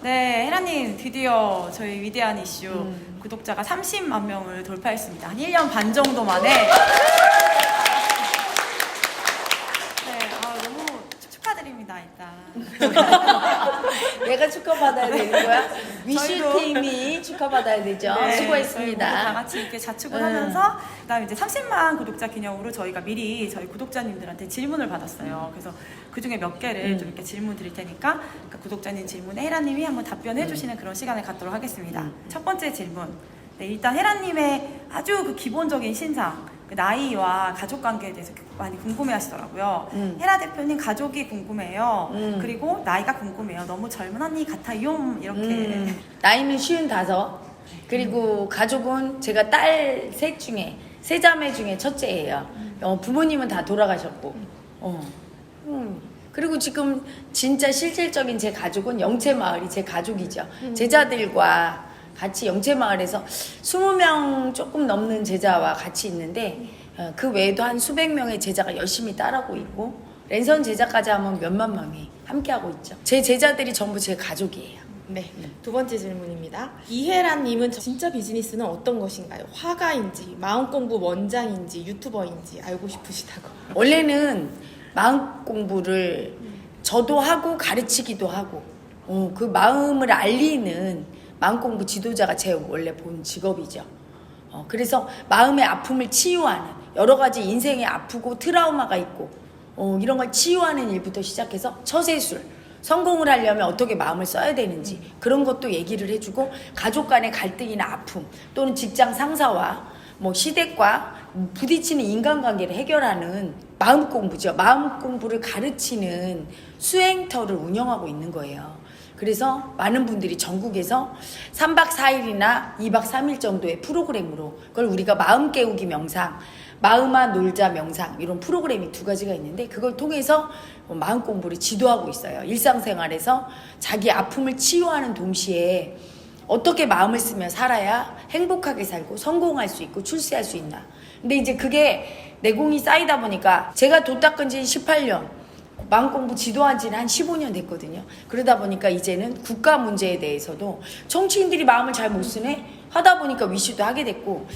네, 헤라님 드디어 저희 위대한 이슈 구독자가 30만 명을 돌파했습니다. 한 1년 반 정도 만에. 네, 너무 축하드립니다, 일단. 내가 축하받아야 되는 거야? 위슈팀이 축하받아야 되죠. 네, 수고했습니다. 저희 모두 다 같이 이렇게 자축을 하면서 그다음에 이제 30만 구독자 기념으로 저희가 미리 저희 구독자님들한테 질문을 받았어요. 그래서 그 중에 몇 개를 좀 이렇게 질문 드릴 테니까 그러니까 구독자님 질문에 헤라님이 한번 답변해 주시는 그런 시간을 갖도록 하겠습니다. 첫 번째 질문. 네, 일단 헤라님의 아주 그 기본적인 신상, 그 나이와 가족 관계에 대해서 많이 궁금해 하시더라고요. 헤라 대표님 가족이 궁금해요. 그리고 나이가 궁금해요. 너무 젊은 언니 같아요. 이렇게. 나이는 55. 그리고 가족은 제가 딸 셋 중에, 세 자매 중에 첫째예요. 부모님은 다 돌아가셨고. 그리고 지금 진짜 실질적인 제 가족은 영채마을이 제 가족이죠. 제자들과 같이 영채마을에서 20명 조금 넘는 제자와 같이 있는데 그 외에도 한 수백 명의 제자가 열심히 따라오고 있고 랜선 제자까지 하면 몇만 명이 함께하고 있죠. 제 제자들이 전부 제 가족이에요. 네, 두 번째 질문입니다. 이혜라님은 진짜 비즈니스는 어떤 것인가요? 화가인지, 마음공부 원장인지, 유튜버인지 알고 싶으시다고. 원래는 마음 공부를 저도 하고 가르치기도 하고 그 마음을 알리는 마음 공부 지도자가 제 원래 본 직업이죠. 그래서 마음의 아픔을 치유하는 여러 가지 인생에 아프고 트라우마가 있고 이런 걸 치유하는 일부터 시작해서 처세술 성공을 하려면 어떻게 마음을 써야 되는지 그런 것도 얘기를 해주고 가족 간의 갈등이나 아픔 또는 직장 상사와 뭐 시댁과 부딪히는 인간관계를 해결하는 마음 공부죠. 마음 공부를 가르치는 수행터를 운영하고 있는 거예요. 그래서 많은 분들이 전국에서 3박 4일이나 2박 3일 정도의 프로그램으로 그걸 우리가 마음 깨우기 명상, 마음아 놀자 명상 이런 프로그램이 두 가지가 있는데 그걸 통해서 마음 공부를 지도하고 있어요. 일상생활에서 자기 아픔을 치유하는 동시에 어떻게 마음을 쓰며 살아야 행복하게 살고 성공할 수 있고 출세할 수 있나. 근데 이제 그게 내공이 쌓이다 보니까 제가 도 닦은 지 18년 마음 공부 지도한 지는 한 15년 됐거든요. 그러다 보니까 이제는 국가 문제에 대해서도 정치인들이 마음을 잘 못 쓰네 하다 보니까 위시도 하게 됐고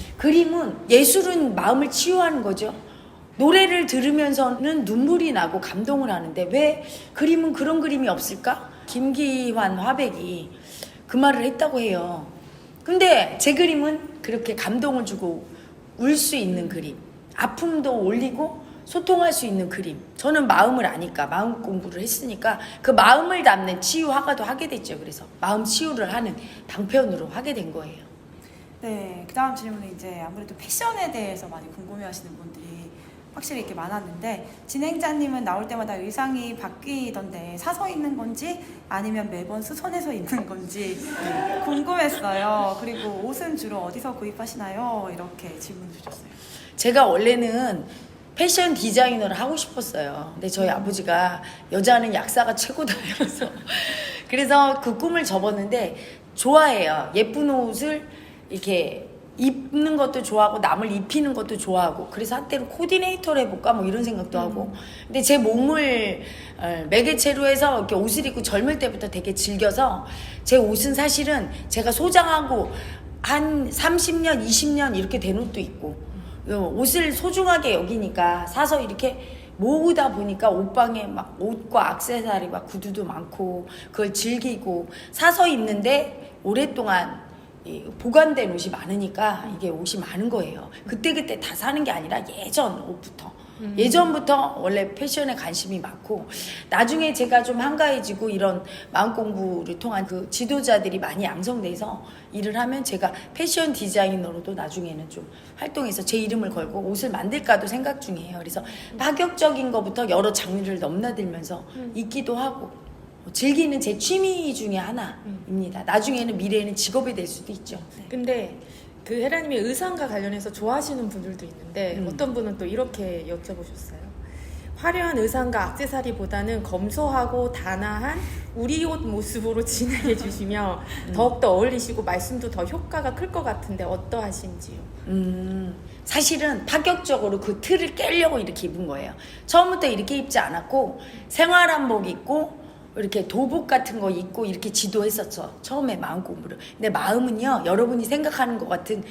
예술은 마음을 치유하는 거죠. 노래를 들으면서는 눈물이 나고 감동을 하는데 왜 그림은 그런 그림이 없을까? 김기환 화백이 그 말을 했다고 해요. 근데 제 그림은 그렇게 감동을 주고 울 수 있는 그림, 아픔도 올리고 소통할 수 있는 그림. 저는 마음을 아니까 마음 공부를 했으니까 그 마음을 담는 치유 화가도 하게 됐죠. 그래서 마음 치유를 하는 방편으로 하게 된 거예요. 네, 그 다음 질문은 이제 아무래도 패션에 대해서 많이 궁금해 하시는 분들이 확실히 이렇게 많았는데 진행자님은 나올 때마다 의상이 바뀌던데 사서 입는 건지 아니면 매번 수선해서 입는 건지 궁금했어요. 그리고 옷은 주로 어디서 구입하시나요? 이렇게 질문 주셨어요. 제가 원래는 패션 디자이너를 하고 싶었어요. 근데 저희 아버지가 여자는 약사가 최고다 이러면서 그래서 그 꿈을 접었는데 좋아해요. 예쁜 옷을 이렇게 입는 것도 좋아하고 남을 입히는 것도 좋아하고 그래서 한때는 코디네이터를 해볼까 뭐 이런 생각도 하고 근데 제 몸을 매개체로 해서 이렇게 옷을 입고 젊을 때부터 되게 즐겨서 제 옷은 사실은 제가 소장하고 한 30년 20년 이렇게 된 옷도 있고 옷을 소중하게 여기니까 사서 이렇게 모으다 보니까 옷방에 막 옷과 액세서리와 구두도 많고 그걸 즐기고 사서 입는데 오랫동안 보관된 옷이 많으니까 이게 옷이 많은 거예요. 그때그때 다 사는 게 아니라 예전 옷부터 예전부터 원래 패션에 관심이 많고 나중에 제가 좀 한가해지고 이런 마음 공부를 통한 그 지도자들이 많이 양성돼서 일을 하면 제가 패션 디자이너로도 나중에는 좀 활동해서 제 이름을 걸고 옷을 만들까도 생각 중이에요. 그래서 파격적인 것부터 여러 장르를 넘나들면서 입기도 하고 즐기는 제 취미 중에 하나입니다. 나중에는 미래에는 직업이 될 수도 있죠. 근데 그 헤라님의 의상과 관련해서 좋아하시는 분들도 있는데 어떤 분은 또 이렇게 여쭤보셨어요. 화려한 의상과 액세서리보다는 검소하고 단아한 우리 옷 모습으로 진행해 주시며 더욱더 어울리시고 말씀도 더 효과가 클 것 같은데 어떠하신지요? 사실은 파격적으로 그 틀을 깨려고 이렇게 입은 거예요. 처음부터 이렇게 입지 않았고 생활한복 입고 이렇게 도복 같은 거 입고 이렇게 지도했었죠. 처음에 마음 공부를. 근데 마음은요, 여러분이 생각하는 것 같은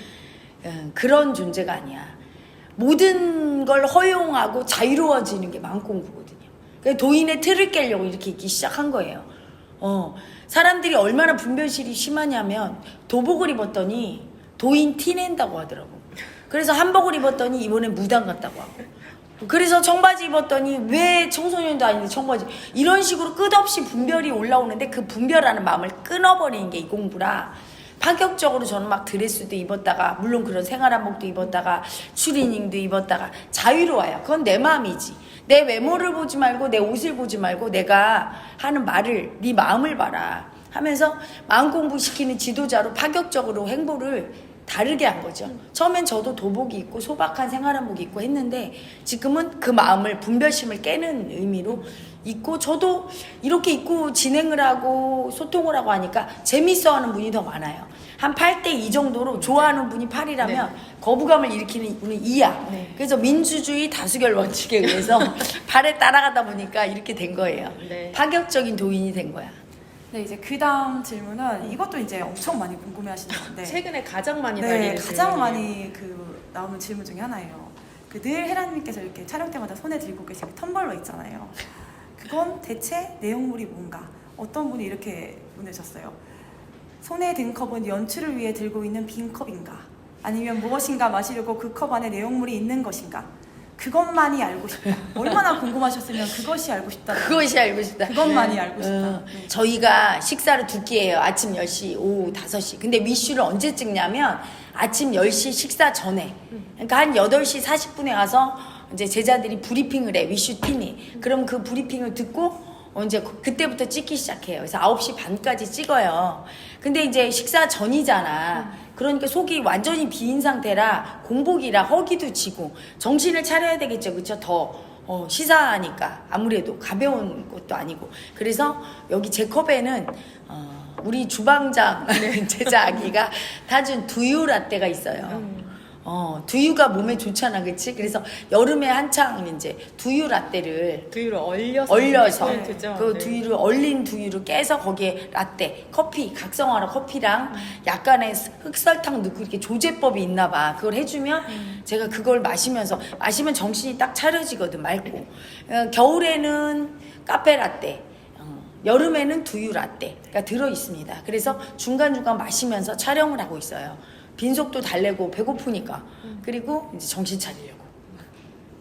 그런 존재가 아니야. 모든 걸 허용하고 자유로워지는 게 마음 공부거든요. 그래서 도인의 틀을 깨려고 이렇게 있기 시작한 거예요. 사람들이 얼마나 분별실이 심하냐면 도복을 입었더니 도인 티 낸다고 하더라고. 그래서 한복을 입었더니 이번에 무당 같다고 하고. 그래서 청바지 입었더니 왜 청소년도 아닌데 청바지, 이런 식으로 끝없이 분별이 올라오는데 그 분별하는 마음을 끊어버리는 게 이 공부라 파격적으로 저는 막 드레스도 입었다가, 물론 그런 생활한복도 입었다가 추리닝도 입었다가 자유로워요. 그건 내 마음이지. 내 외모를 보지 말고 내 옷을 보지 말고 내가 하는 말을, 네 마음을 봐라 하면서 마음 공부시키는 지도자로 파격적으로 행보를 다르게 한 거죠. 처음엔 저도 도복이 있고 소박한 생활한복이 있고 했는데 지금은 그 마음을, 분별심을 깨는 의미로 있고, 저도 이렇게 입고 진행을 하고 소통을 하고 하니까 재밌어하는 분이 더 많아요. 한 8대2 정도로 좋아하는 분이 8이라면 네. 거부감을 일으키는 분은 2야. 네. 그래서 민주주의 다수결 원칙에 의해서 8에 따라가다 보니까 이렇게 된 거예요. 네. 파격적인 도인이 된 거야. 네, 이제 그 다음 질문은 이것도 이제 엄청 많이 궁금해하시는 건데 최근에 가장 많이 네, 달리는 가장 질문이에요. 많이 나오는 질문 중에 하나예요. 늘 헤라님께서 이렇게 촬영 때마다 손에 들고 계신 그 텀블러 있잖아요. 그건 대체 내용물이 뭔가? 어떤 분이 이렇게 보내셨어요. 손에 든 컵은 연출을 위해 들고 있는 빈 컵인가? 아니면 무엇인가 마시려고 그 컵 안에 내용물이 있는 것인가? 그것만이 알고 싶다. 얼마나 궁금하셨으면 그것이 알고 싶다. 그것이 알고 싶다. 그것만이 알고 싶다. 네. 저희가 식사를 2끼 해요. 아침 10시, 오후 5시. 근데 위슈를 언제 찍냐면 아침 10시 식사 전에. 그러니까 한 8시 40분에 가서 이제 제자들이 브리핑을 해. 위슈 팀이. 그럼 그 브리핑을 듣고 이제 그때부터 찍기 시작해요. 그래서 9시 반까지 찍어요. 근데 이제 식사 전이잖아. 그러니까 속이 완전히 비인 상태라 공복이라 허기도 지고 정신을 차려야 되겠죠. 그쵸? 더 시사하니까 아무래도 가벼운 것도 아니고. 그래서 여기 제 컵에는 우리 주방장 제자 아기가 타준 두유 라떼가 있어요. 두유가 몸에 좋잖아, 그치? 그래서 여름에 한창 이제 두유 라떼를 두유를 얼려서 포인트죠. 그 네. 두유를, 얼린 두유를 깨서 거기에 라떼, 커피, 각성화로 커피랑 약간의 흑설탕 넣고 이렇게 조제법이 있나 봐. 그걸 해주면 제가 그걸 마시면 정신이 딱 차려지거든, 맑고. 겨울에는 카페 라떼, 여름에는 두유 라떼가 들어있습니다. 그래서 중간중간 마시면서 촬영을 하고 있어요. 빈속도 달래고 배고프니까. 그리고 이제 정신 차리려고.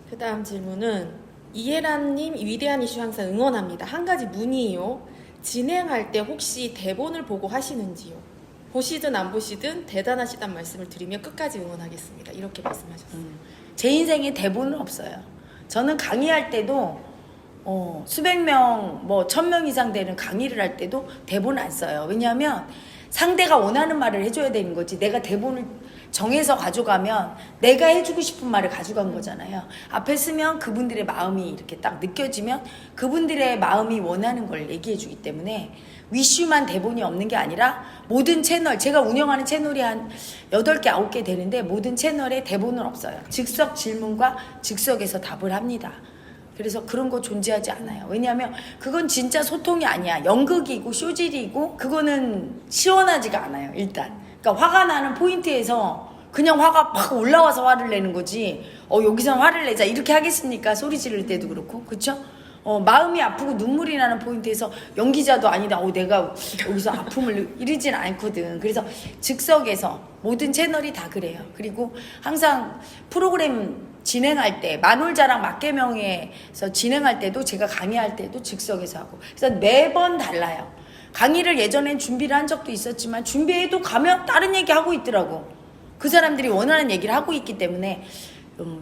그 다음 질문은 이혜란님 위대한 이슈 항상 응원합니다. 한 가지 문의요. 진행할 때 혹시 대본을 보고 하시는지요? 보시든 안 보시든 대단하시단 말씀을 드리며 끝까지 응원하겠습니다. 이렇게 말씀하셨어요. 제 인생에 대본은 없어요. 저는 강의할 때도 수백 명, 1000명 이상 되는 강의를 할 때도 대본 안 써요. 왜냐하면 상대가 원하는 말을 해줘야 되는 거지. 내가 대본을 정해서 가져가면 내가 해주고 싶은 말을 가져간 거잖아요. 앞에 쓰면 그분들의 마음이 이렇게 딱 느껴지면 그분들의 마음이 원하는 걸 얘기해 주기 때문에 위슈만 대본이 없는 게 아니라 모든 채널, 제가 운영하는 채널이 한 8개, 9개 되는데 모든 채널에 대본은 없어요. 즉석 질문과 즉석에서 답을 합니다. 그래서 그런 거 존재하지 않아요. 왜냐하면 그건 진짜 소통이 아니야. 연극이고 쇼질이고 그거는 시원하지가 않아요. 일단. 그러니까 화가 나는 포인트에서 그냥 화가 막 올라와서 화를 내는 거지. 여기서 화를 내자 이렇게 하겠습니까? 소리 지를 때도 그렇고. 그쵸? 마음이 아프고 눈물이 나는 포인트에서 연기자도 아니다. 내가 여기서 아픔을 이러진 않거든. 그래서 즉석에서 모든 채널이 다 그래요. 그리고 항상 프로그램 진행할 때 만월자랑 막개명에서 진행할 때도 제가 강의할 때도 즉석에서 하고. 그래서 매번 달라요. 강의를 예전엔 준비를 한 적도 있었지만 준비해도 가면 다른 얘기 하고 있더라고. 그 사람들이 원하는 얘기를 하고 있기 때문에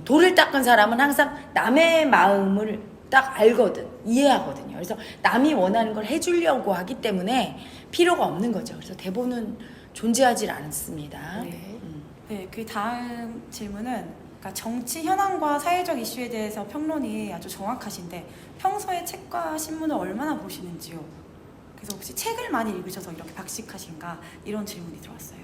돌을 닦은 사람은 항상 남의 마음을 딱 알거든. 이해하거든요. 그래서 남이 원하는 걸 해주려고 하기 때문에 필요가 없는 거죠. 그래서 대본은 존재하지 않습니다. 네, 그 다음 질문은 그러니까 정치 현안과 사회적 이슈에 대해서 평론이 아주 정확하신데 평소에 책과 신문을 얼마나 보시는지요? 그래서 혹시 책을 많이 읽으셔서 이렇게 박식하신가? 이런 질문이 들어왔어요.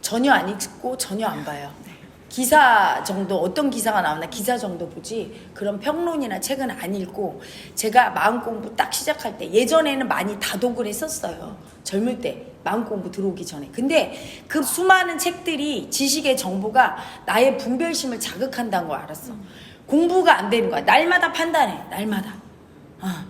전혀 안 읽고 전혀 안 봐요. 네. 기사 정도 어떤 기사가 나오나 기사 정도 보지 그런 평론이나 책은 안 읽고 제가 마음 공부 딱 시작할 때 예전에는 많이 다독을 했었어요. 젊을 때 마음 공부 들어오기 전에. 근데 그 수많은 책들이 지식의 정보가 나의 분별심을 자극한다는 걸 알았어. 공부가 안 되는 거야. 날마다 판단해. 날마다.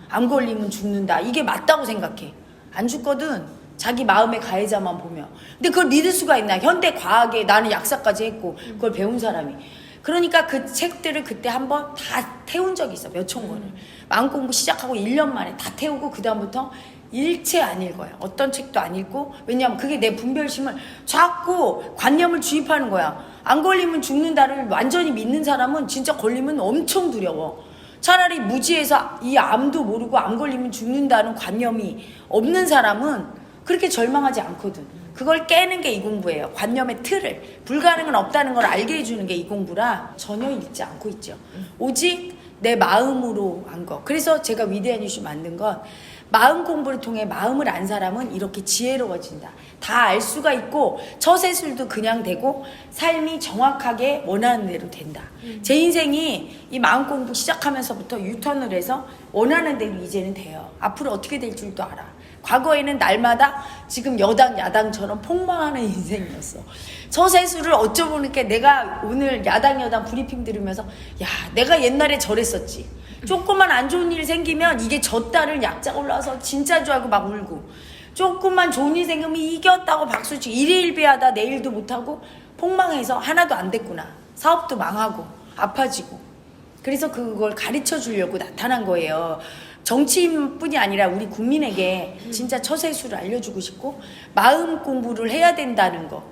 암 걸리면 죽는다. 이게 맞다고 생각해. 안 죽거든. 자기 마음의 가해자만 보면. 근데 그걸 믿을 수가 있나? 현대 과학에 나는 약사까지 했고 그걸 배운 사람이. 그러니까 그 책들을 그때 한번 다 태운 적이 있어. 몇 천 권을. 마음 공부 시작하고 1년 만에 다 태우고 그 다음부터 일체 안 읽어요. 어떤 책도 안 읽고. 왜냐하면 그게 내 분별심을 자꾸 관념을 주입하는 거야. 안 걸리면 죽는다를 완전히 믿는 사람은 진짜 걸리면 엄청 두려워. 차라리 무지해서 이 암도 모르고 암 걸리면 죽는다는 관념이 없는 사람은 그렇게 절망하지 않거든. 그걸 깨는 게 이 공부예요. 관념의 틀을. 불가능은 없다는 걸 알게 해주는 게 이 공부라 전혀 읽지 않고 있죠. 오직 내 마음으로 한 거. 그래서 제가 위대한 이슈 만든 건 마음 공부를 통해 마음을 안 사람은 이렇게 지혜로워진다. 다 알 수가 있고 처세술도 그냥 되고 삶이 정확하게 원하는 대로 된다. 제 인생이 이 마음 공부 시작하면서부터 유턴을 해서 원하는 대로 이제는 돼요. 앞으로 어떻게 될 줄도 알아. 과거에는 날마다 지금 여당 야당처럼 폭망하는 인생이었어. 처세술을 어쩌보니까 내가 오늘 야당 브리핑 들으면서 야 내가 옛날에 저랬었지. 조금만 안 좋은 일 생기면 이게 졌다를 약자가 올라와서 진짜 줄 알고 막 울고 조금만 좋은 일 생기면 이겼다고 박수치고 일희일비하다 내일도 못하고 폭망해서 하나도 안 됐구나. 사업도 망하고 아파지고. 그래서 그걸 가르쳐 주려고 나타난 거예요. 정치인뿐이 아니라 우리 국민에게 진짜 처세술을 알려주고 싶고 마음 공부를 해야 된다는 거.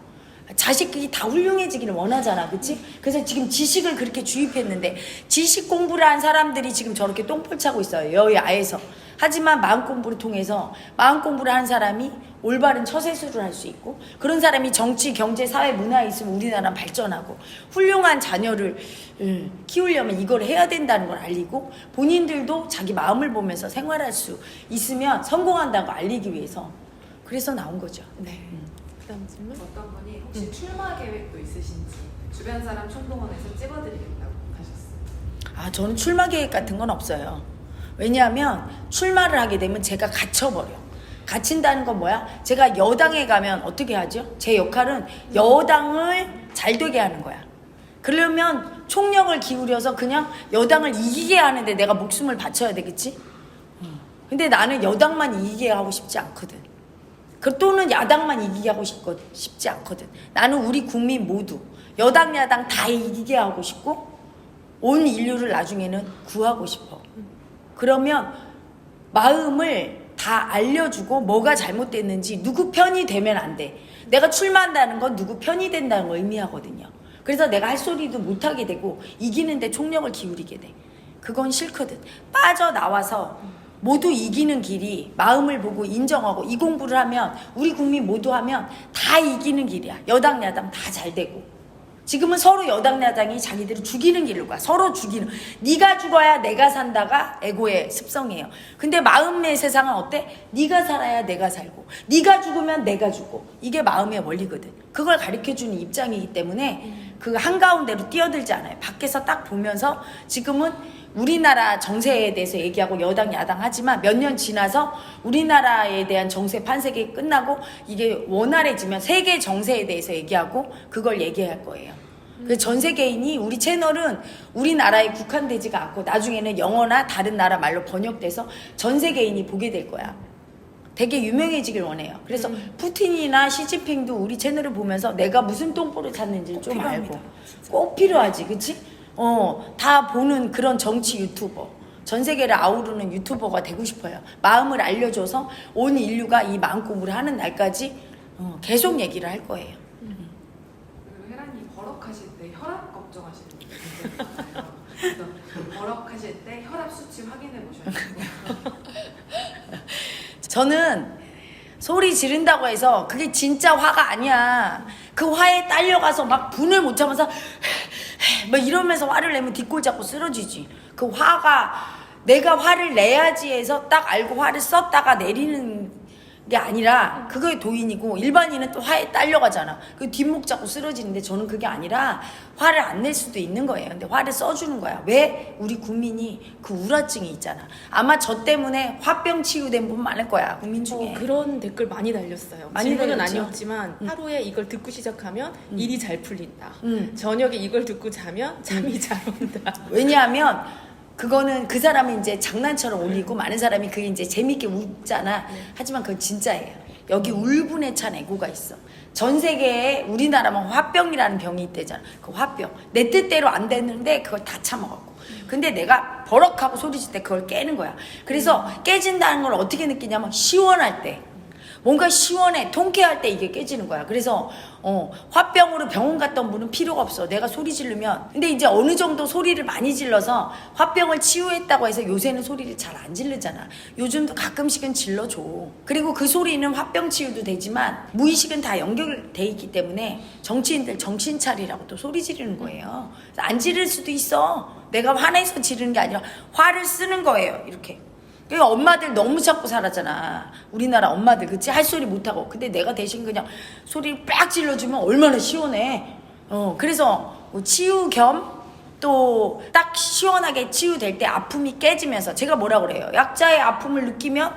자식이 다 훌륭해지기를 원하잖아, 그치? 그래서 지금 지식을 그렇게 주입했는데 지식 공부를 한 사람들이 지금 저렇게 똥볼 차고 있어요, 여야에서. 하지만 마음 공부를 통해서 마음 공부를 한 사람이 올바른 처세술을 할 수 있고 그런 사람이 정치, 경제, 사회, 문화에 있으면 우리나라는 발전하고 훌륭한 자녀를 키우려면 이걸 해야 된다는 걸 알리고 본인들도 자기 마음을 보면서 생활할 수 있으면 성공한다고 알리기 위해서 그래서 나온 거죠. 네. 그다음 질문. 어떤 분이 혹시 출마 계획도 있으신지 주변 사람 총동원해서 찍어드리겠다고 하셨어요. 저는 출마 계획 같은 건 없어요. 왜냐하면 출마를 하게 되면 제가 갇혀버려. 갇힌다는 건 뭐야? 제가 여당에 가면 어떻게 하죠? 제 역할은 여당을 잘 되게 하는 거야. 그러면 총력을 기울여서 그냥 여당을 이기게 하는데 내가 목숨을 바쳐야 되겠지? 근데 나는 여당만 이기게 하고 싶지 않거든. 또는 야당만 이기게 하고 싶지 않거든. 나는 우리 국민 모두 여당 야당 다 이기게 하고 싶고 온 인류를 나중에는 구하고 싶어. 그러면 마음을 다 알려주고 뭐가 잘못됐는지 누구 편이 되면 안 돼. 내가 출마한다는 건 누구 편이 된다는 걸 의미하거든요. 그래서 내가 할 소리도 못하게 되고 이기는데 총력을 기울이게 돼. 그건 싫거든. 빠져나와서 모두 이기는 길이 마음을 보고 인정하고 이 공부를 하면 우리 국민 모두 하면 다 이기는 길이야. 여당 야당 다 잘 되고. 지금은 서로 여당 야당이 자기들을 죽이는 길로 가. 서로 죽이는. 네가 죽어야 내가 산다가 에고의 습성이에요. 근데 마음의 세상은 어때? 네가 살아야 내가 살고 네가 죽으면 내가 죽고. 이게 마음의 원리거든. 그걸 가르쳐주는 입장이기 때문에 그 한가운데로 뛰어들지 않아요. 밖에서 딱 보면서 지금은 우리나라 정세에 대해서 얘기하고 여당 야당 하지만 몇 년 지나서 우리나라에 대한 정세 판세가 끝나고 이게 원활해지면 세계 정세에 대해서 얘기하고 그걸 얘기할 거예요. 그래서 전 세계인이 우리 채널은 우리나라에 국한되지가 않고 나중에는 영어나 다른 나라 말로 번역돼서 전 세계인이 보게 될 거야. 되게 유명해지길 원해요. 그래서 푸틴이나 시진핑도 우리 채널을 보면서 내가 무슨 똥볼을 찾는지 좀 알고 꼭 필요하지, 그치? 다 보는 그런 정치 유튜버, 전 세계를 아우르는 유튜버가 되고 싶어요. 마음을 알려줘서 온 인류가 이 마음 공부를 하는 날까지 계속 얘기를 할 거예요. 그리고 혜라님 버럭하실 때 혈압 걱정하시는 분들 많아요. 그래서 버럭하실 때 혈압 수치 확인해 보셔야 돼요. 저는 소리 지른다고 해서 그게 진짜 화가 아니야. 그 화에 딸려가서 막 분을 못 참아서 막 이러면서 화를 내면 뒷골 잡고 쓰러지지. 그 화가 내가 화를 내야지 해서 딱 알고 화를 썼다가 내리는 게 아니라 그거에 도인이고 일반인은 또 화에 딸려가잖아. 그 뒷목 잡고 쓰러지는데 저는 그게 아니라 화를 안 낼 수도 있는 거예요. 근데 화를 써주는 거야. 왜? 우리 국민이 그 우라증이 있잖아. 아마 저 때문에 화병 치유된 분 많을 거야. 국민 중에. 그런 댓글 많이 달렸어요. 많이 질문은 달렸죠. 아니었지만 하루에 이걸 듣고 시작하면 일이 잘 풀린다. 음. 저녁에 이걸 듣고 자면 잠이 잘 온다. 왜냐하면 그거는 그 사람이 이제 장난처럼 올리고 많은 사람이 그게 이제 재밌게 웃잖아. 하지만 그건 진짜예요. 여기 울분에 찬 애고가 있어. 전 세계에 우리나라만 화병이라는 병이 있대잖아. 그 화병. 내 뜻대로 안 됐는데 그걸 다 참아갖고. 근데 내가 버럭하고 소리칠 때 그걸 깨는 거야. 그래서 깨진다는 걸 어떻게 느끼냐면 시원할 때. 뭔가 시원해, 통쾌할 때 이게 깨지는 거야. 그래서 화병으로 병원 갔던 분은 필요가 없어. 내가 소리 지르면. 근데 이제 어느 정도 소리를 많이 질러서 화병을 치유했다고 해서 요새는 소리를 잘 안 지르잖아. 요즘도 가끔씩은 질러줘. 그리고 그 소리는 화병 치유도 되지만 무의식은 다 연결돼 있기 때문에 정치인들 정신 차리라고 또 소리 지르는 거예요. 안 지를 수도 있어. 내가 화내서 지르는 게 아니라 화를 쓰는 거예요. 이렇게. 그러니까 엄마들 너무 참고 살았잖아. 우리나라 엄마들 그치? 할 소리 못하고. 근데 내가 대신 그냥 소리를 빡 질러주면 얼마나 시원해. 그래서 뭐 치유 겸 또 딱 시원하게 치유될 때 아픔이 깨지면서 제가 뭐라 그래요? 약자의 아픔을 느끼면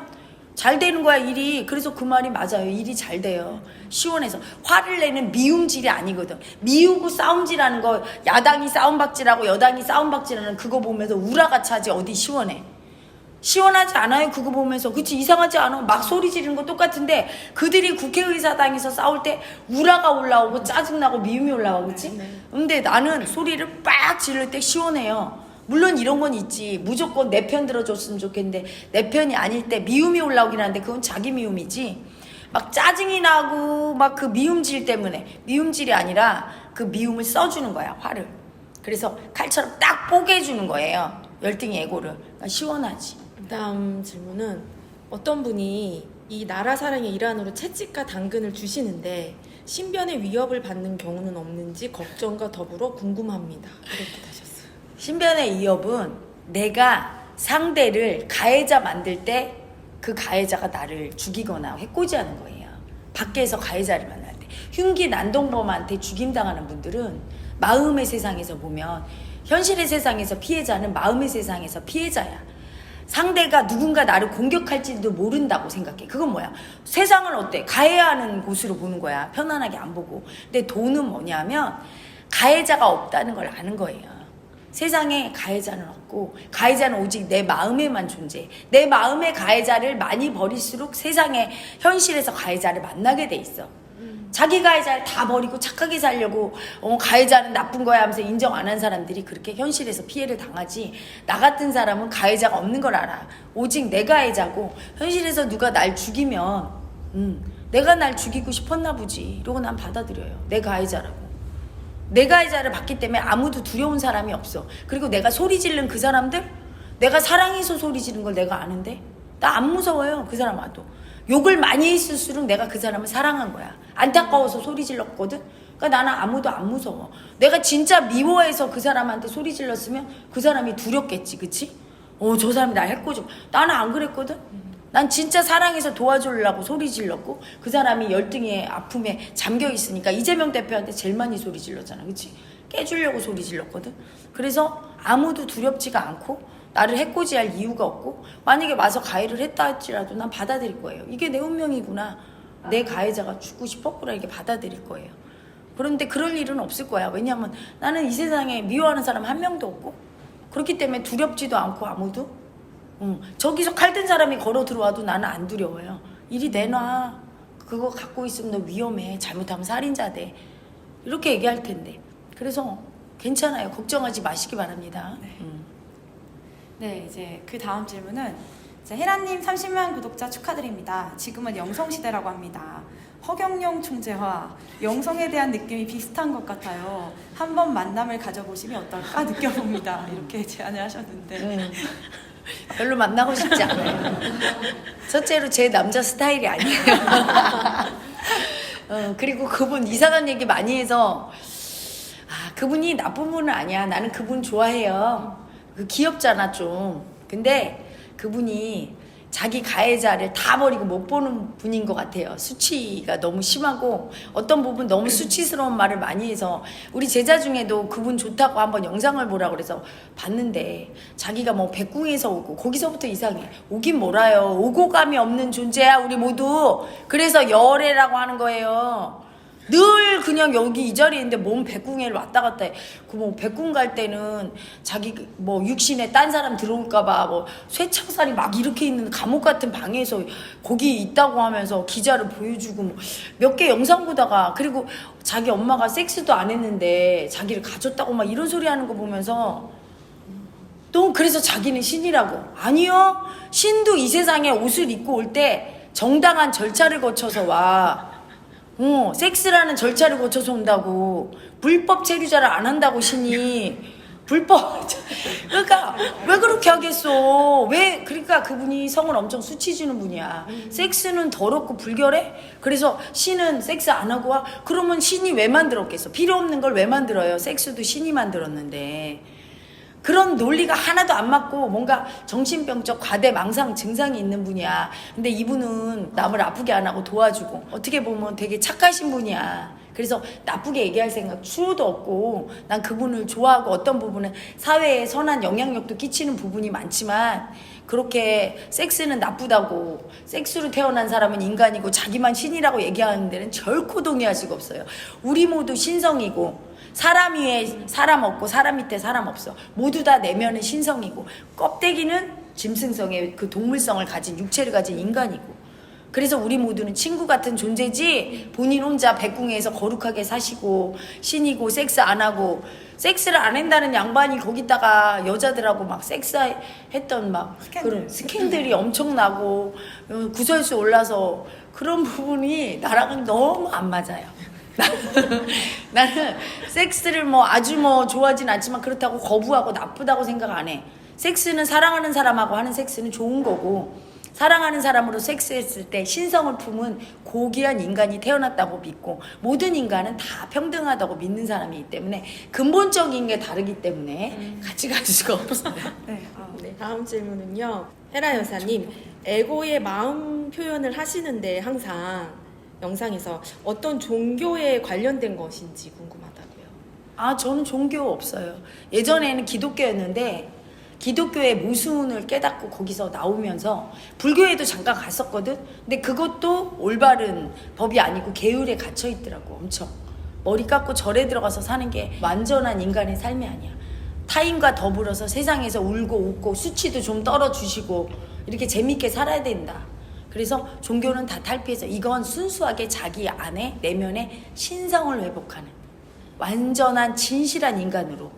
잘 되는 거야 일이. 그래서 그 말이 맞아요. 일이 잘 돼요. 시원해서. 화를 내는 미움질이 아니거든. 미우고 싸움질하는 거 야당이 싸움박질하고 여당이 싸움박질하는 그거 보면서 우라가 차지 어디 시원해. 시원하지 않아요. 그거 보면서. 그치? 이상하지 않아. 막 소리 지르는 거 똑같은데 그들이 국회의사당에서 싸울 때 우라가 올라오고 짜증나고 미움이 올라오고 그치? 근데 나는 소리를 빡 지를 때 시원해요. 물론 이런 건 있지. 무조건 내 편 들어줬으면 좋겠는데 내 편이 아닐 때 미움이 올라오긴 하는데 그건 자기 미움이지. 막 짜증이 나고 막 그 미움질 때문에. 미움질이 아니라 그 미움을 써주는 거야. 화를. 그래서 칼처럼 딱 뽀개주는 거예요. 열등의 애고를. 그러니까 시원하지. 다음 질문은 어떤 분이 이 나라 사랑의 일환으로 채찍과 당근을 주시는데 신변의 위협을 받는 경우는 없는지 걱정과 더불어 궁금합니다. 이렇게 다셨어요. 신변의 위협은 내가 상대를 가해자 만들 때 그 가해자가 나를 죽이거나 해코지하는 거예요. 밖에서 가해자를 만날 때. 흉기 난동범한테 죽임당하는 분들은 마음의 세상에서 보면 현실의 세상에서 피해자는 마음의 세상에서 피해자야. 상대가 누군가 나를 공격할지도 모른다고 생각해. 그건 뭐야? 세상을 어때? 가해하는 곳으로 보는 거야. 편안하게 안 보고. 근데 돈은 뭐냐면 가해자가 없다는 걸 아는 거예요. 세상에 가해자는 없고 가해자는 오직 내 마음에만 존재해. 내 마음의 가해자를 많이 버릴수록 세상에 현실에서 가해자를 만나게 돼 있어. 자기 가해자를 다 버리고 착하게 살려고 가해자는 나쁜 거야 하면서 인정 안 한 사람들이 그렇게 현실에서 피해를 당하지. 나 같은 사람은 가해자가 없는 걸 알아. 오직 내 가해자고 현실에서 누가 날 죽이면 내가 날 죽이고 싶었나 보지 이러고 난 받아들여요. 내 가해자라고. 내 가해자를 받기 때문에 아무도 두려운 사람이 없어. 그리고 내가 소리 지른 그 사람들 내가 사랑해서 소리 지른 걸 내가 아는데 나 안 무서워요. 그 사람 와도. 욕을 많이 했을수록 내가 그 사람을 사랑한 거야. 안타까워서 소리 질렀거든. 그러니까 나는 아무도 안 무서워. 내가 진짜 미워해서 그 사람한테 소리 질렀으면 그 사람이 두렵겠지. 그치? 저 사람이 날 해코지. 나는 안 그랬거든. 난 진짜 사랑해서 도와주려고 소리 질렀고 그 사람이 열등의 아픔에 잠겨 있으니까 이재명 대표한테 제일 많이 소리 질렀잖아. 그치? 깨주려고 소리 질렀거든. 그래서 아무도 두렵지가 않고 나를 해코지할 이유가 없고 만약에 와서 가해를 했다 할지라도 난 받아들일 거예요. 이게 내 운명이구나. 내 가해자가 죽고 싶었구나. 이렇게 받아들일 거예요. 그런데 그럴 일은 없을 거야. 왜냐하면 나는 이 세상에 미워하는 사람 한 명도 없고 그렇기 때문에 두렵지도 않고 아무도 저기서 칼든 사람이 걸어 들어와도 나는 안 두려워요. 이리 내놔. 그거 갖고 있으면 너 위험해. 잘못하면 살인자 돼. 이렇게 얘기할 텐데. 그래서 괜찮아요. 걱정하지 마시기 바랍니다. 네, 이제 그 다음 질문은 이제 헤라님 30만 구독자 축하드립니다. 지금은 영성시대라고 합니다. 허경영 총재와 영성에 대한 느낌이 비슷한 것 같아요. 한번 만남을 가져보시면 어떨까 느껴봅니다. 이렇게 제안을 하셨는데 별로 만나고 싶지 않아요. 첫째로 제 남자 스타일이 아니에요. 그리고 그분 이상한 얘기 많이 해서 그분이 나쁜 분은 아니야. 나는 그분 좋아해요. 귀엽잖아 좀. 근데 그분이 자기 가해자를 다 버리고 못 보는 분인 것 같아요. 수치가 너무 심하고 어떤 부분 너무 수치스러운 말을 많이 해서 우리 제자 중에도 그분 좋다고 한번 영상을 보라고 그래서 봤는데 자기가 뭐 백궁에서 오고 거기서부터 이상해. 오긴 몰아요. 오고 감이 없는 존재야 우리 모두. 그래서 열애라고 하는 거예요. 늘 그냥 여기 이 자리에 있는데 몸 백궁에를 왔다 갔다 해. 그 뭐 백궁 갈 때는 자기 뭐 육신에 딴 사람 들어올까봐 뭐 쇠창살이 막 이렇게 있는 감옥 같은 방에서 거기 있다고 하면서 기자를 보여주고 뭐 몇 개 영상 보다가 그리고 자기 엄마가 섹스도 안 했는데 자기를 가졌다고 막 이런 소리 하는 거 보면서 또 그래서 자기는 신이라고. 아니요. 신도 이 세상에 옷을 입고 올 때 정당한 절차를 거쳐서 와. 섹스라는 절차를 거쳐서 온다고. 불법 체류자를 안 한다고 신이. 불법. 그러니까 왜 그렇게 하겠어. 왜 그러니까 그분이 성을 엄청 수치주는 분이야. 섹스는 더럽고 불결해. 그래서 신은 섹스 안 하고 와. 그러면 신이 왜 만들었겠어. 필요 없는 걸 왜 만들어요. 섹스도 신이 만들었는데. 그런 논리가 하나도 안 맞고 뭔가 정신병적 과대망상 증상이 있는 분이야. 근데 이분은 남을 아프게 안 하고 도와주고 어떻게 보면 되게 착하신 분이야. 그래서 나쁘게 얘기할 생각 추호도 없고 난 그분을 좋아하고 어떤 부분은 사회에 선한 영향력도 끼치는 부분이 많지만 그렇게 섹스는 나쁘다고 섹스로 태어난 사람은 인간이고 자기만 신이라고 얘기하는 데는 결코 동의할 수가 없어요. 우리 모두 신성이고 사람 위에 사람 없고 사람 밑에 사람 없어. 모두 다 내면은 신성이고 껍데기는 짐승성의 그 동물성을 가진 육체를 가진 인간이고 그래서 우리 모두는 친구 같은 존재지 본인 혼자 백궁에서 거룩하게 사시고 신이고 섹스 안 하고 섹스를 안 한다는 양반이 거기다가 여자들하고 막 섹스했던 막 그런 스캔들이 엄청나고 구설수 올라서 그런 부분이 나랑은 너무 안 맞아요. 나는 섹스를 뭐 아주 뭐 좋아하진 않지만 그렇다고 거부하고 나쁘다고 생각 안 해. 섹스는 사랑하는 사람하고 하는 섹스는 좋은 거고 사랑하는 사람으로 섹스했을 때 신성을 품은 고귀한 인간이 태어났다고 믿고 모든 인간은 다 평등하다고 믿는 사람이기 때문에 근본적인 게 다르기 때문에 같이 갈 수가 없어요. 네. 네, 다음 질문은요. 헤라 여사님, 에고의 마음 표현을 하시는데 항상 영상에서 어떤 종교에 관련된 것인지 궁금하다고요. 저는 종교 없어요. 예전에는 기독교였는데 기독교의 모순을 깨닫고 거기서 나오면서 불교에도 잠깐 갔었거든. 근데 그것도 올바른 법이 아니고 계율에 갇혀 있더라고. 엄청 머리 깎고 절에 들어가서 사는 게 완전한 인간의 삶이 아니야. 타인과 더불어서 세상에서 울고 웃고 수치도 좀 떨어주시고 이렇게 재밌게 살아야 된다. 그래서 종교는 다 탈피해서 이건 순수하게 자기 안에 내면의 신성을 회복하는 완전한 진실한 인간으로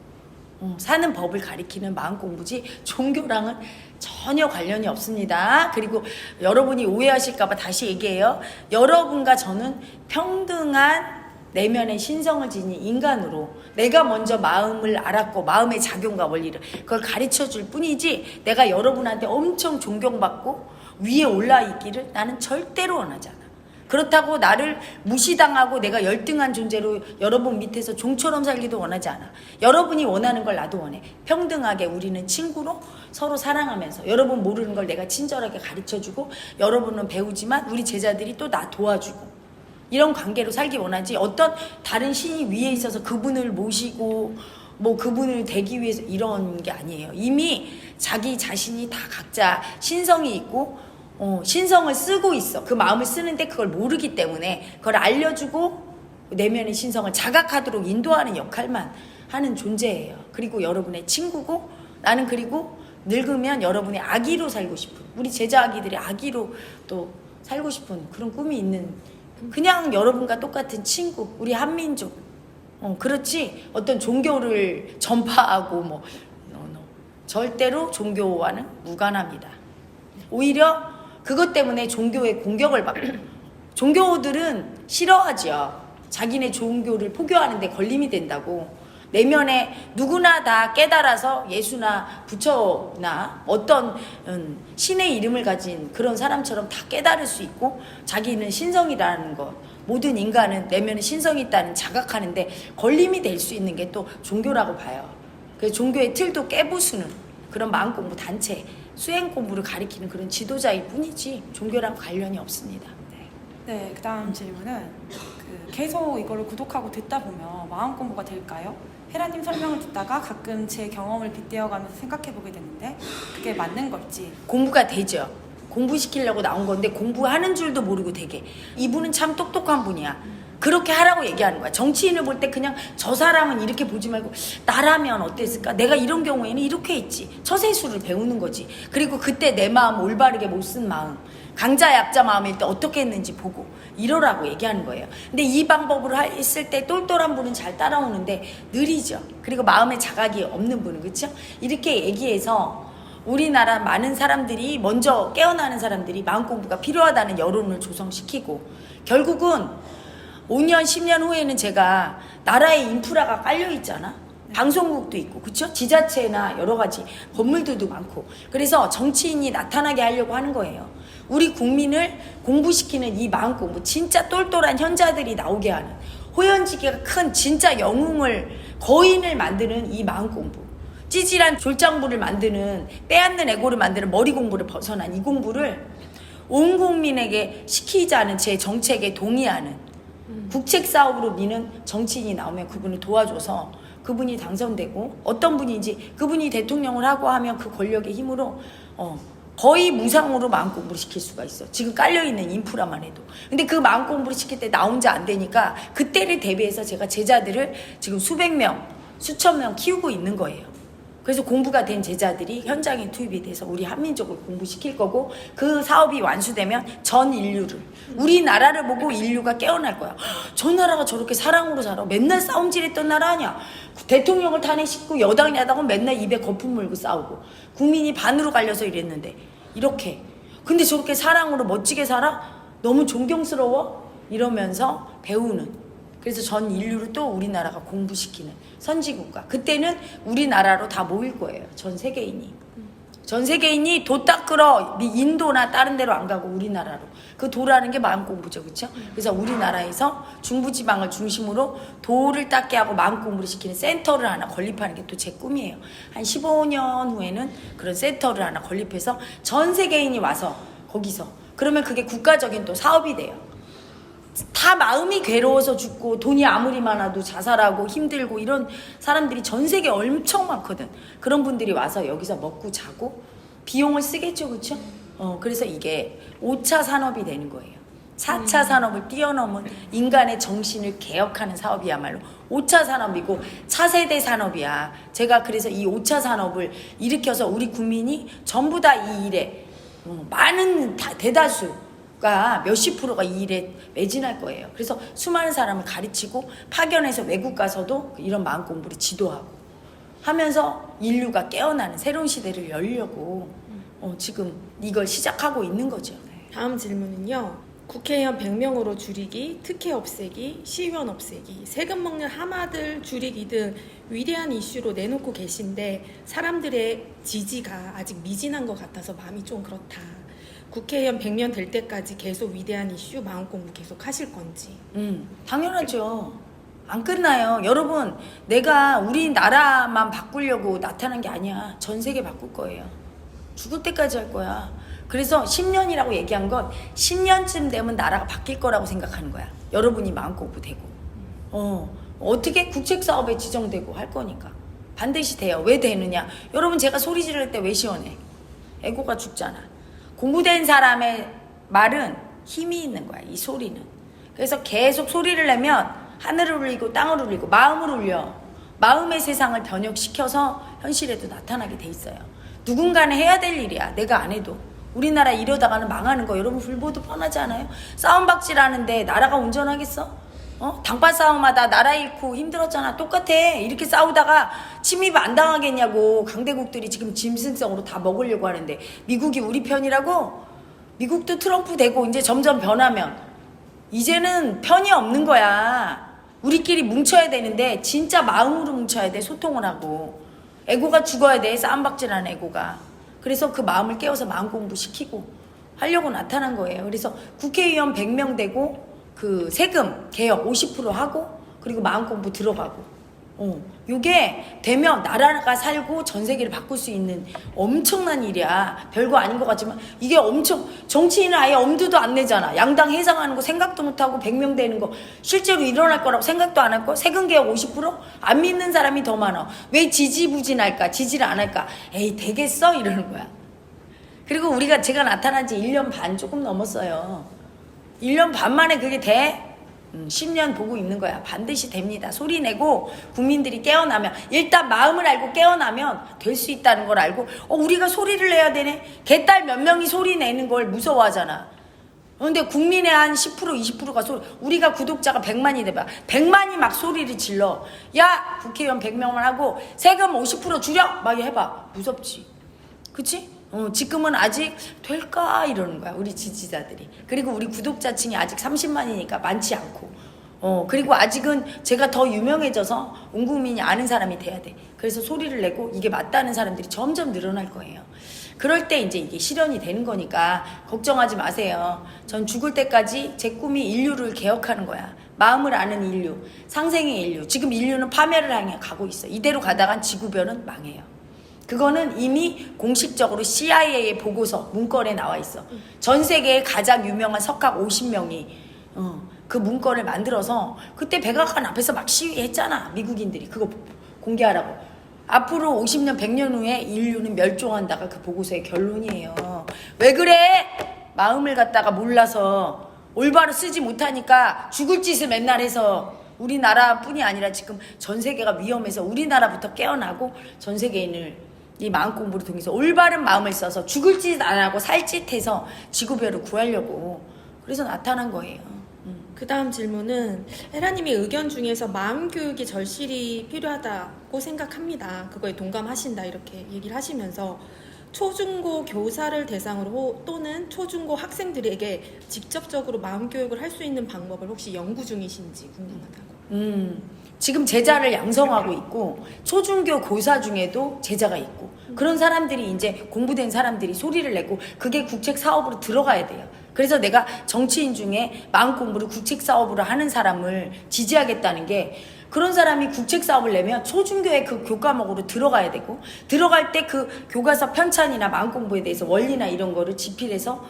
사는 법을 가리키는 마음 공부지 종교랑은 전혀 관련이 없습니다. 그리고 여러분이 오해하실까봐 다시 얘기해요. 여러분과 저는 평등한 내면의 신성을 지닌 인간으로 내가 먼저 마음을 알았고 마음의 작용과 원리를 그걸 가르쳐줄 뿐이지 내가 여러분한테 엄청 존경받고 위에 올라있기를 나는 절대로 원하지 않아. 그렇다고 나를 무시당하고 내가 열등한 존재로 여러분 밑에서 종처럼 살기도 원하지 않아. 여러분이 원하는 걸 나도 원해. 평등하게 우리는 친구로 서로 사랑하면서 여러분 모르는 걸 내가 친절하게 가르쳐주고 여러분은 배우지만 우리 제자들이 또 나 도와주고 이런 관계로 살기 원하지 어떤 다른 신이 위에 있어서 그분을 모시고 뭐 그분을 되기 위해서 이런 게 아니에요. 이미 자기 자신이 다 각자 신성이 있고 신성을 쓰고 있어. 그 마음을 쓰는데 그걸 모르기 때문에 그걸 알려주고 내면의 신성을 자각하도록 인도하는 역할만 하는 존재예요. 그리고 여러분의 친구고 나는 그리고 늙으면 여러분의 아기로 살고 싶은 우리 제자 아기들이 아기로 또 살고 싶은 그런 꿈이 있는 그냥 여러분과 똑같은 친구 우리 한민족 그렇지 어떤 종교를 전파하고 뭐 절대로 종교와는 무관합니다. 오히려 그것 때문에 종교의 공격을 받고 종교들은 싫어하죠. 자기네 종교를 포교하는 데 걸림이 된다고. 내면에 누구나 다 깨달아서 예수나 부처나 어떤 신의 이름을 가진 그런 사람처럼 다 깨달을 수 있고 자기는 신성이라는 것 모든 인간은 내면에 신성이 있다는 자각하는데 걸림이 될 수 있는 게 또 종교라고 봐요. 그래서 종교의 틀도 깨부수는 그런 마음공부 단체 수행 공부를 가리키는 그런 지도자일 뿐이지 종교랑 관련이 없습니다. 네, 그 다음 질문은 계속 이거를 구독하고 듣다 보면 마음 공부가 될까요? 헤라님 설명을 듣다가 가끔 제 경험을 빗대어가면서 생각해보게 되는데 그게 맞는 걸지. 공부가 되죠. 공부시키려고 나온 건데 공부하는 줄도 모르고 되게 이분은 참 똑똑한 분이야. 그렇게 하라고 얘기하는 거야. 정치인을 볼 때 그냥 저 사람은 이렇게 보지 말고 나라면 어땠을까? 내가 이런 경우에는 이렇게 했지. 처세술을 배우는 거지. 그리고 그때 내 마음 올바르게 못 쓴 마음, 강자 약자 마음일 때 어떻게 했는지 보고 이러라고 얘기하는 거예요. 근데 이 방법으로 했을 때 똘똘한 분은 잘 따라오는데 느리죠. 그리고 마음에 자각이 없는 분은, 그렇죠? 이렇게 얘기해서 우리나라 많은 사람들이, 먼저 깨어나는 사람들이 마음 공부가 필요하다는 여론을 조성시키고, 결국은 5년 10년 후에는 제가 나라의 인프라가 깔려 있잖아. 방송국도 있고, 그쵸? 지자체나 여러 가지 건물들도 많고, 그래서 정치인이 나타나게 하려고 하는 거예요. 우리 국민을 공부시키는 이 마음 공부, 진짜 똘똘한 현자들이 나오게 하는, 호연지기가 큰 진짜 영웅을, 거인을 만드는 이 마음 공부, 찌질한 졸장부를 만드는, 빼앗는 애고를 만드는 머리 공부를 벗어난 이 공부를 온 국민에게 시키자는 제 정책에 동의하는, 국책 사업으로 미는 정치인이 나오면 그분을 도와줘서 그분이 당선되고, 어떤 분인지 그분이 대통령을 하고 하면 그 권력의 힘으로 거의 무상으로 마음 공부를 시킬 수가 있어. 지금 깔려있는 인프라만 해도. 근데 그 마음 공부를 시킬 때 나 혼자 안 되니까 그때를 대비해서 제가 제자들을 지금 수백 명, 수천 명 키우고 있는 거예요. 그래서 공부가 된 제자들이 현장에 투입이 돼서 우리 한민족을 공부시킬 거고, 그 사업이 완수되면 전 인류를, 우리나라를 보고 인류가 깨어날 거야. 저 나라가 저렇게 사랑으로 살아. 맨날 싸움질했던 나라 아니야. 대통령을 탄핵시키고 여당 야당은 맨날 입에 거품 물고 싸우고 국민이 반으로 갈려서 이랬는데 이렇게, 근데 저렇게 사랑으로 멋지게 살아? 너무 존경스러워? 이러면서 배우는, 그래서 전 인류를 또 우리나라가 공부시키는 선진국가. 그때는 우리나라로 다 모일 거예요. 전 세계인이. 전 세계인이 도 닦으러 인도나 다른 데로 안 가고 우리나라로. 그 도라는 게 마음 공부죠. 그렇죠? 그래서 우리나라에서 중부지방을 중심으로 도를 닦게 하고 마음 공부를 시키는 센터를 하나 건립하는 게 또 제 꿈이에요. 한 15년 후에는 그런 센터를 하나 건립해서 전 세계인이 와서 거기서, 그러면 그게 국가적인 또 사업이 돼요. 다 마음이 괴로워서 죽고 돈이 아무리 많아도 자살하고 힘들고 이런 사람들이 전 세계에 엄청 많거든. 그런 분들이 와서 여기서 먹고 자고 비용을 쓰겠죠. 그렇죠? 그래서 이게 5차 산업이 되는 거예요. 4차 산업을 뛰어넘은 인간의 정신을 개혁하는 사업이야말로 5차 산업이고 차세대 산업이야. 제가 그래서 이 5차 산업을 일으켜서 우리 국민이 전부 다 이 일에 많은 대다수 몇십 프로가 이 일에 매진할 거예요. 그래서 수많은 사람을 가르치고 파견해서 외국 가서도 이런 마음 공부를 지도하고 하면서 인류가 깨어나는 새로운 시대를 열려고 지금 이걸 시작하고 있는 거죠. 다음 질문은요. 국회의원 100명으로 줄이기, 특혜 없애기, 시의원 없애기, 세금 먹는 하마들 줄이기 등 위대한 이슈로 내놓고 계신데 사람들의 지지가 아직 미진한 것 같아서 마음이 좀 그렇다. 국회의원 100명 될 때까지 계속 위대한 이슈 마음 공부 계속 하실 건지. 당연하죠. 안 끝나요. 여러분, 내가 우리나라만 바꾸려고 나타난 게 아니야. 전 세계 바꿀 거예요. 죽을 때까지 할 거야. 그래서 10년이라고 얘기한 건 10년쯤 되면 나라가 바뀔 거라고 생각하는 거야. 여러분이 마음 공부 되고. 어떻게 국책 사업에 지정되고 할 거니까. 반드시 돼요. 왜 되느냐? 여러분, 제가 소리 지를 때 왜 시원해? 에고가 죽잖아. 공부된 사람의 말은 힘이 있는 거야, 이 소리는. 그래서 계속 소리를 내면 하늘을 울리고 땅을 울리고 마음을 울려. 마음의 세상을 변혁시켜서 현실에도 나타나게 돼 있어요. 누군가는 해야 될 일이야. 내가 안 해도. 우리나라 이러다가는 망하는 거 여러분 불보듯 뻔하지 않아요? 싸움박질하는데 나라가 온전하겠어? 당판 싸움하다 나라 잃고 힘들었잖아. 똑같아. 이렇게 싸우다가 침입 안 당하겠냐고. 강대국들이 지금 짐승성으로 다 먹으려고 하는데 미국이 우리 편이라고? 미국도 트럼프 되고 이제 점점 변하면 이제는 편이 없는 거야. 우리끼리 뭉쳐야 되는데 진짜 마음으로 뭉쳐야 돼. 소통을 하고. 에고가 죽어야 돼. 싸움박질하는 에고가. 그래서 그 마음을 깨워서 마음 공부시키고 하려고 나타난 거예요. 그래서 국회의원 100명 되고 그 세금 개혁 50% 하고 그리고 마음 공부 들어가고 요게 되면 나라가 살고 전 세계를 바꿀 수 있는 엄청난 일이야. 별거 아닌 것 같지만 이게 엄청, 정치인은 아예 엄두도 안 내잖아. 양당 해상하는 거 생각도 못하고 100명 되는 거 실제로 일어날 거라고 생각도 안 할 거. 세금개혁 50%? 안 믿는 사람이 더 많아. 왜 지지부진할까? 지지를 안 할까? 에이 되겠어? 이러는 거야. 그리고 제가 나타난 지 1년 반 조금 넘었어요. 1년 반 만에 그게 돼? 10년 보고 있는 거야. 반드시 됩니다. 소리 내고 국민들이 깨어나면, 일단 마음을 알고 깨어나면 될 수 있다는 걸 알고, 우리가 소리를 내야 되네. 개딸 몇 명이 소리 내는 걸 무서워하잖아. 근데 국민의 한 10% 20%가 우리가 구독자가 100만이 돼봐. 100만이 막 소리를 질러. 야 국회의원 100명만 하고 세금 50% 줄여 막 해봐. 무섭지. 그치? 지금은 아직 될까 이러는 거야, 우리 지지자들이. 그리고 우리 구독자층이 아직 30만이니까 많지 않고, 그리고 아직은 제가 더 유명해져서 온 국민이 아는 사람이 돼야 돼. 그래서 소리를 내고 이게 맞다는 사람들이 점점 늘어날 거예요. 그럴 때 이제 이게 실현이 되는 거니까 걱정하지 마세요. 전 죽을 때까지 제 꿈이 인류를 개혁하는 거야. 마음을 아는 인류, 상생의 인류. 지금 인류는 파멸을 향해 가고 있어. 이대로 가다간 지구별은 망해요. 그거는 이미 공식적으로 CIA의 보고서 문건에 나와 있어. 전 세계에 가장 유명한 석학 50명이 그 문건을 만들어서 그때 백악관 앞에서 막 시위했잖아. 미국인들이 그거 공개하라고. 앞으로 50년 100년 후에 인류는 멸종한다가 그 보고서의 결론이에요. 왜 그래? 마음을 갖다가 몰라서 올바로 쓰지 못하니까 죽을 짓을 맨날 해서 우리나라뿐이 아니라 지금 전 세계가 위험해서 우리나라부터 깨어나고 전 세계인을 이 마음 공부를 통해서 올바른 마음을 써서 죽을 짓 안 하고 살 짓 해서 지구별을 구하려고 그래서 나타난 거예요. 그 다음 질문은 헤라님의 의견 중에서 마음 교육이 절실히 필요하다고 생각합니다. 그거에 동감하신다 이렇게 얘기를 하시면서 초중고 교사를 대상으로 또는 초중고 학생들에게 직접적으로 마음 교육을 할 수 있는 방법을 혹시 연구 중이신지 궁금하다고. 지금 제자를 양성하고 있고 초중교 교사 중에도 제자가 있고 그런 사람들이 이제 공부된 사람들이 소리를 내고 그게 국책 사업으로 들어가야 돼요. 그래서 내가 정치인 중에 마음 공부를 국책 사업으로 하는 사람을 지지하겠다는 게 그런 사람이 국책 사업을 내면 초중교의 그 교과목으로 들어가야 되고 들어갈 때 그 교과서 편찬이나 마음 공부에 대해서 원리나 이런 거를 집필해서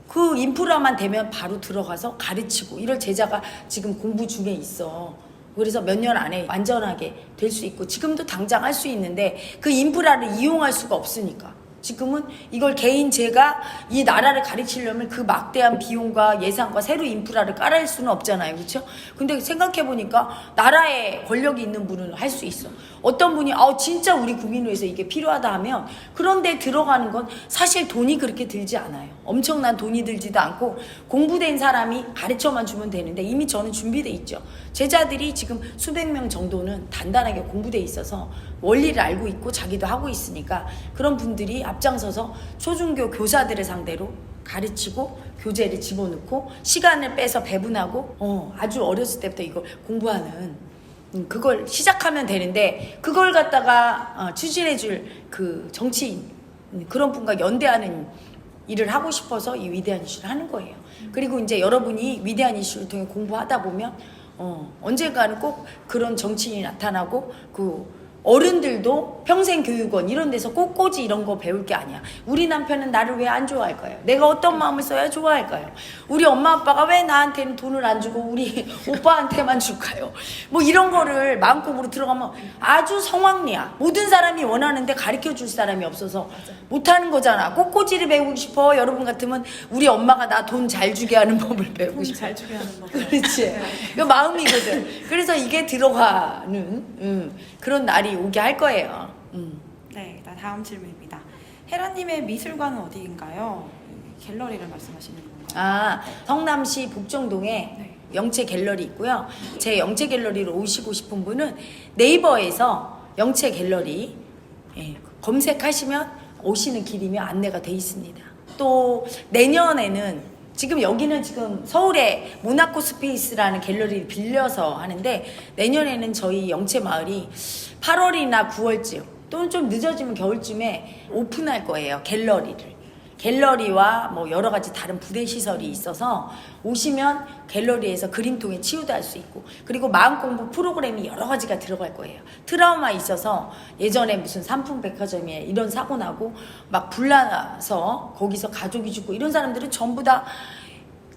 그 인프라만 되면 바로 들어가서 가르치고 이럴 제자가 지금 공부 중에 있어. 그래서 몇 년 안에 완전하게 될 수 있고 지금도 당장 할 수 있는데 그 인프라를 이용할 수가 없으니까 지금은 이걸 개인 제가 이 나라를 가르치려면 그 막대한 비용과 예산과 새로 인프라를 깔아낼 수는 없잖아요. 그렇죠? 근데 생각해 보니까 나라에 권력이 있는 분은 할 수 있어. 어떤 분이 진짜 우리 국민을 위해서 이게 필요하다 하면 그런데 들어가는 건 사실 돈이 그렇게 들지 않아요. 엄청난 돈이 들지도 않고 공부된 사람이 가르쳐만 주면 되는데 이미 저는 준비돼 있죠. 제자들이 지금 수백 명 정도는 단단하게 공부돼 있어서 원리를 알고 있고 자기도 하고 있으니까 그런 분들이 앞장서서 초중교 교사들을 상대로 가르치고 교재를 집어넣고 시간을 빼서 배분하고 아주 어렸을 때부터 이걸 공부하는 그걸 시작하면 되는데 그걸 갖다가 추진해줄 그 정치인 그런 분과 연대하는 일을 하고 싶어서 이 위대한 이슈를 하는 거예요. 그리고 이제 여러분이 위대한 이슈를 통해 공부하다 보면 언젠가는 꼭 그런 정치인이 나타나고 그 어른들도 평생교육원 이런 데서 꽃꽂이 이런 거 배울 게 아니야. 우리 남편은 나를 왜 안 좋아할까요? 내가 어떤 마음을 써야 좋아할까요? 우리 엄마 아빠가 왜 나한테는 돈을 안 주고 우리 오빠한테만 줄까요? 뭐 이런 거를 마음속으로 들어가면 아주 성황리야. 모든 사람이 원하는데 가르쳐줄 사람이 없어서 못하는 거잖아. 꽃꽂이를 배우고 싶어. 여러분 같으면 우리 엄마가 나 돈 잘 주게 하는 법을 배우고 싶어. 잘 주게 하는 법. 그렇지. 그 마음이거든. 그래서 이게 들어가는 그런 날이 오게 할 거예요. 네, 다음 질문입니다. 헤라님의 미술관은 어디인가요? 갤러리를 말씀하시는 건가요? 성남시 복정동에 영채 갤러리 있고요. 제 영채 갤러리로 오시고 싶은 분은 네이버에서 영채 갤러리 검색하시면 오시는 길이면 안내가 돼 있습니다. 또 내년에는 여기는 지금 서울에 모나코 스페이스라는 갤러리를 빌려서 하는데 내년에는 저희 영채 마을이 8월이나 9월쯤 또는 좀 늦어지면 겨울쯤에 오픈할 거예요. 갤러리를. 갤러리와 뭐 여러 가지 다른 부대 시설이 있어서 오시면 갤러리에서 그림통에 치유도 할 수 있고, 그리고 마음 공부 프로그램이 여러 가지가 들어갈 거예요. 트라우마 있어서 예전에 무슨 삼풍백화점에 이런 사고 나고 막 불나서 거기서 가족이 죽고 이런 사람들은 전부 다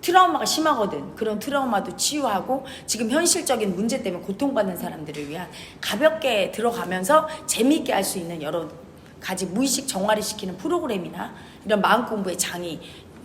트라우마가 심하거든. 그런 트라우마도 치유하고 지금 현실적인 문제 때문에 고통받는 사람들을 위한 가볍게 들어가면서 재미있게 할 수 있는 여러 가지 무의식 정화를 시키는 프로그램이나 이런 마음 공부의 장이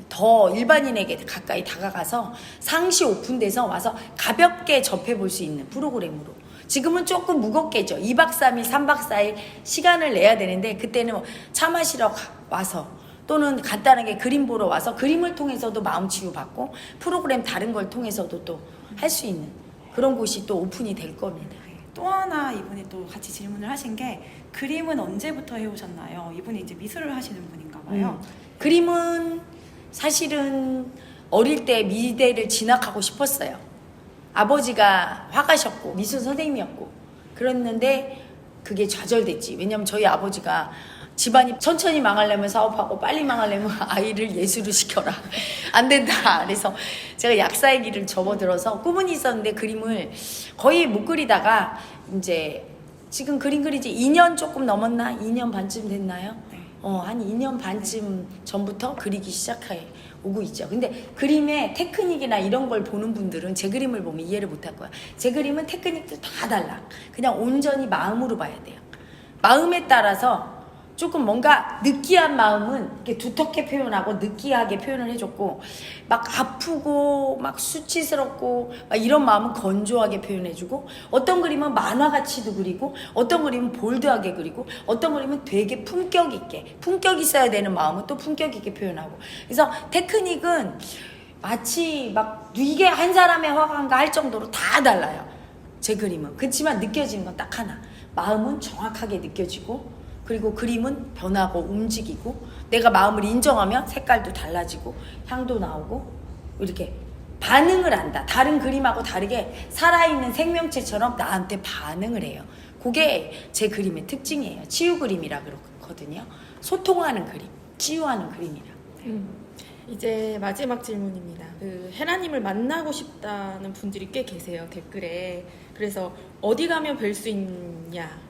더 일반인에게 가까이 다가가서 상시 오픈돼서 와서 가볍게 접해볼 수 있는 프로그램으로. 지금은 조금 무겁게죠. 2박 3일, 3박 4일 시간을 내야 되는데 그때는 차 마시러 와서 또는 간단하게 그림 보러 와서 그림을 통해서도 마음 치유받고 프로그램 다른 걸 통해서도 또 할 수 있는 그런 곳이 또 오픈이 될 겁니다. 또 하나 이분이 또 같이 질문을 하신 게 그림은 언제부터 해오셨나요? 이분이 이제 미술을 하시는 분인가 봐요. 그림은 사실은 어릴 때 미대를 진학하고 싶었어요. 아버지가 화가셨고 미술 선생님이었고 그랬는데 그게 좌절됐지. 왜냐면 저희 아버지가 집안이 천천히 망하려면 사업하고 빨리 망하려면 아이를 예술을 시켜라. 안 된다. 그래서 제가 약사의 길을 접어들어서 꿈은 있었는데 그림을 거의 못 그리다가 이제 지금 그림 그린 지 2년 조금 넘었나? 2년 반쯤 됐나요? 네. 한 2년 반쯤 전부터 그리기 시작해 오고 있죠. 근데 그림의 테크닉이나 이런 걸 보는 분들은 제 그림을 보면 이해를 못 할 거야. 제 그림은 테크닉도 다 달라. 그냥 온전히 마음으로 봐야 돼요. 마음에 따라서 조금 뭔가 느끼한 마음은 이렇게 두텁게 표현하고 느끼하게 표현을 해줬고, 막 아프고 막 수치스럽고 막 이런 마음은 건조하게 표현해주고, 어떤 그림은 만화같이도 그리고 어떤 그림은 볼드하게 그리고 어떤 그림은 되게 품격 있게, 품격 있어야 되는 마음은 또 품격 있게 표현하고. 그래서 테크닉은 마치 막 이게 한 사람의 화가인가 할 정도로 다 달라요. 제 그림은. 그렇지만 느껴지는 건 딱 하나. 마음은 정확하게 느껴지고, 그리고 그림은 변하고 움직이고, 내가 마음을 인정하면 색깔도 달라지고 향도 나오고 이렇게 반응을 한다. 다른 그림하고 다르게 살아있는 생명체처럼 나한테 반응을 해요. 그게 제 그림의 특징이에요. 치유 그림이라 그러거든요. 소통하는 그림, 치유하는 그림이라. 이제 마지막 질문입니다. 그 헤라님을 만나고 싶다는 분들이 꽤 계세요, 댓글에. 그래서 어디 가면 뵐 수 있냐?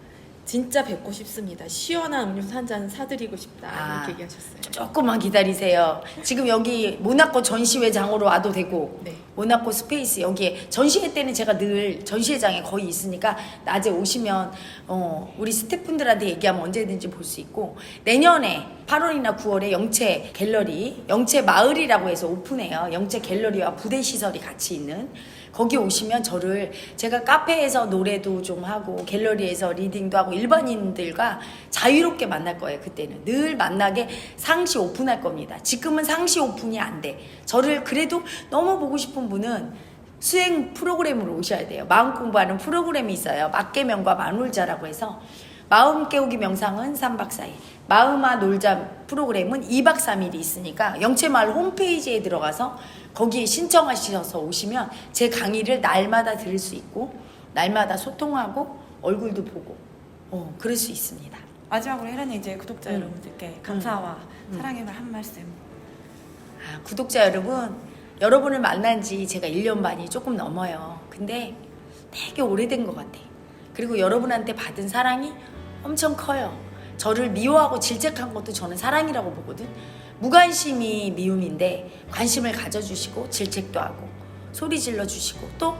진짜 뵙고 싶습니다. 시원한 음료수 한 잔 사드리고 싶다. 이렇게 얘기하셨어요. 조금만 기다리세요. 지금 여기 모나코 전시회장으로 와도 되고, 네. 모나코 스페이스 여기에 전시회 때는 제가 늘 전시회장에 거의 있으니까 낮에 오시면 우리 스태프분들한테 얘기하면 언제든지 볼 수 있고, 내년에 8월이나 9월에 영채 갤러리, 영채 마을이라고 해서 오픈해요. 영채 갤러리와 부대 시설이 같이 있는. 거기 오시면 저를, 제가 카페에서 노래도 좀 하고 갤러리에서 리딩도 하고 일반인들과 자유롭게 만날 거예요. 그때는 늘 만나게 상시 오픈할 겁니다. 지금은 상시 오픈이 안 돼. 저를 그래도 너무 보고 싶은 분은 수행 프로그램으로 오셔야 돼요. 마음 공부하는 프로그램이 있어요. 막개명과 만울자라고 해서 마음 깨우기 명상은 3박 4일, 마음아 놀자 프로그램은 2박 3일이 있으니까 영채마을 홈페이지에 들어가서 거기에 신청하셔서 오시면 제 강의를 날마다 들을 수 있고 날마다 소통하고 얼굴도 보고 그럴 수 있습니다. 마지막으로 혜란이 이제 구독자 여러분들께 감사와 사랑의 말 한 말씀. 구독자 여러분, 여러분을 만난 지 제가 1년 반이 조금 넘어요. 근데 되게 오래된 것 같아. 그리고 여러분한테 받은 사랑이 엄청 커요. 저를 미워하고 질책한 것도 저는 사랑이라고 보거든. 무관심이 미움인데 관심을 가져주시고 질책도 하고 소리 질러주시고 또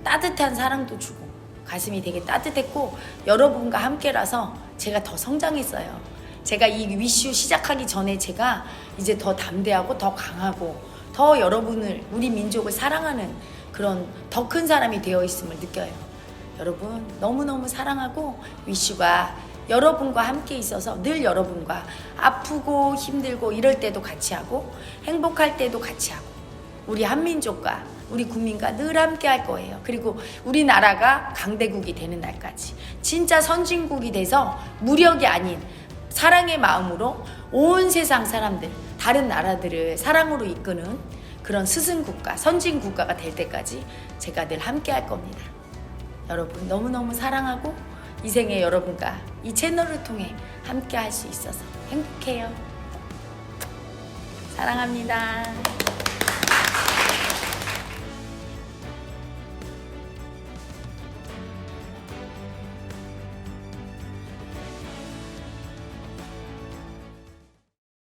따뜻한 사랑도 주고 가슴이 되게 따뜻했고, 여러분과 함께라서 제가 더 성장했어요. 제가 이 위슈 시작하기 전에 제가 이제 더 담대하고 더 강하고 더 여러분을, 우리 민족을 사랑하는 그런 더 큰 사람이 되어 있음을 느껴요. 여러분 너무너무 사랑하고 위슈가 여러분과 함께 있어서 늘 여러분과 아프고 힘들고 이럴 때도 같이 하고 행복할 때도 같이 하고 우리 한민족과 우리 국민과 늘 함께 할 거예요. 그리고 우리나라가 강대국이 되는 날까지 진짜 선진국이 돼서 무력이 아닌 사랑의 마음으로 온 세상 사람들, 다른 나라들을 사랑으로 이끄는 그런 스승국가, 선진국가가 될 때까지 제가 늘 함께 할 겁니다. 여러분 너무너무 사랑하고 이 생에 여러분과 이 채널을 통해 함께 할 수 있어서 행복해요. 사랑합니다.